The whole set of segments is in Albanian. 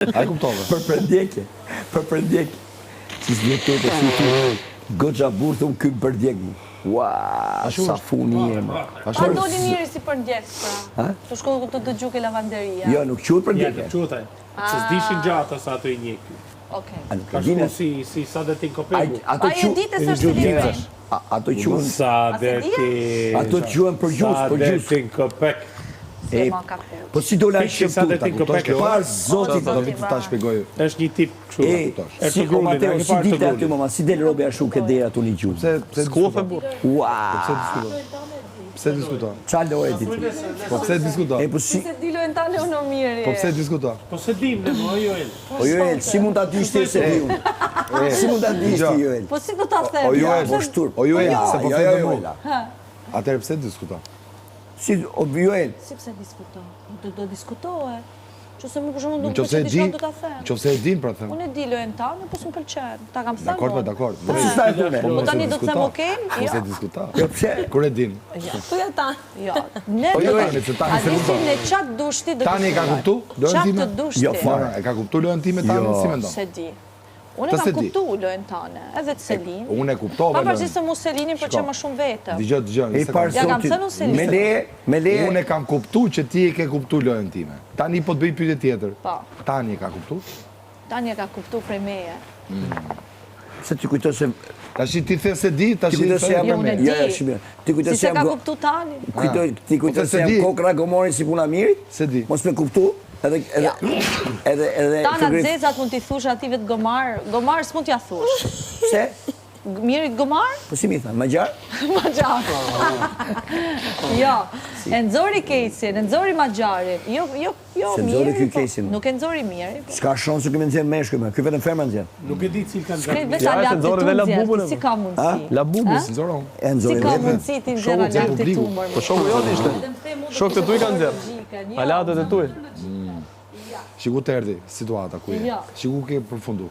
A kuptove? Për përdjekje. Si s'vjetet e si goxha burë thëmë këmë përdjekë. Ua, sa funi jemë. Pa doli njëri si përdjekë, pra. Të shkollë të dëgju ke lavanderia. Jo, nuk qëtë përdjekë. Nuk qëtë, se s'dishin gjatë sa ato i njekë. Ka shku si Sadetin Kopegu. A e ditë e së është Filipin? Ato qënë... Sadetin... Ato qënë për gjusë. Sadetin Kopek. Po si dola shqiptu, parë zotit... Do vitë ta shpegoj. Është një tip kështu. Si o Mateo, si dilte aty mama, si del robe ashtu ke dera tu një gjumë. Skofe burë. Ua! Pse diskuto? Qa lojë ditë? Po pse diskuto? Si se di lojën tale unë mirë. Po pse diskuto? Po se dim në o Joel. O Joel, si mund ta dishti se di unë? Si mund ta dishti Joel? Po si do ta them? O Joel, O Joel, se po jo, fletë mu. Atëherë pse diskuto? Si, o Joel? Si pse diskuto? Do diskutohe. Qëse më përshëmë nuk Nëse përse diçka do ta them. Nëse e din, pra them. Unë e di lojën tanë, po s'më pëlqen. Ta kam thënë. Dakord, dakord. Po si s'ta e thune? Po tani do të them okej? Po se diskuta. Jo, pse? Kur e din. Tuja ta. Jo. Ne Po jo, se tani se kupton. Ne çat dushti do të. Tani e ka kuptu? Lojën time? Çat dushti. Jo, fare. E ka kuptu lojën time tani, si mendon? Se di. Unë kam kuptu lojën tane, edhe të Selin. Unë e kuptova lojën. Pavarësisht se mu Selinin përqe më shumë vetëm. Dgjoj. Ja kam thënë unë Selin. Me le... Unë e kam kuptu që ti e ke kuptu lojën time. Tani po të bëj pyetje tjetër. Po. Tani e ka kuptu? Tani e ka kuptu prej meje. Se ti kujto se... Tash ti the se di, tash ti kujto se jam unë e di. Ti kujto Si se ka kuptu Tani? Ti kujto se jam kokra gomorin si puna mirit? Se di. Mos me kuptu? Edhe... Tana zezat mund t'i thush ative të Gomar. Gomar s'mund t'ja thush. Pse? Mirit Gomar? Po si mi thënë, ma gjarë? Ma gjarë. Jo, e nëzori Kejsin, e nëzori ma gjarin. Jo, Se nëzori kjo Kejsin. Nuk e nëzori mirë. S'ka shonë se këmë nëzirë meshkë me, kjo vetëm ferma nëzirë. Nuk e di cilë kanë Shkret veç alat të tumë, si ka mundësi? La bubu, si nëzoron. Si ka mundësi ti nëzirë alat të tumë? Po shokë jotë ishte. Shokë të tuj kanë zirë. Alatët e tuj. Shiku të erdi situata ku je. Shiku ke përfundu.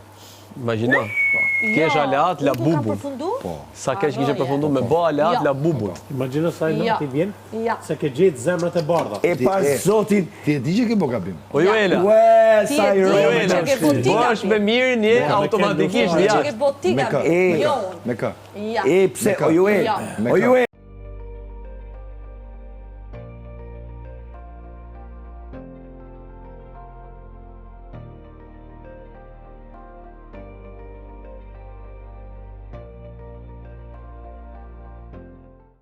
Imagjino. Kesh alat la bubu. Sa kesh kishe përfundu me bo alat la bubu. Imagjino sa i nati vjen, se ke gjetë zemrët e bardha. E pas zotin... Ti e di që ke bo gabim. O Joela. Ue, sa i Joela. Po është me mirë një automatikisht jashtë. Me kë? E pse, o Joel.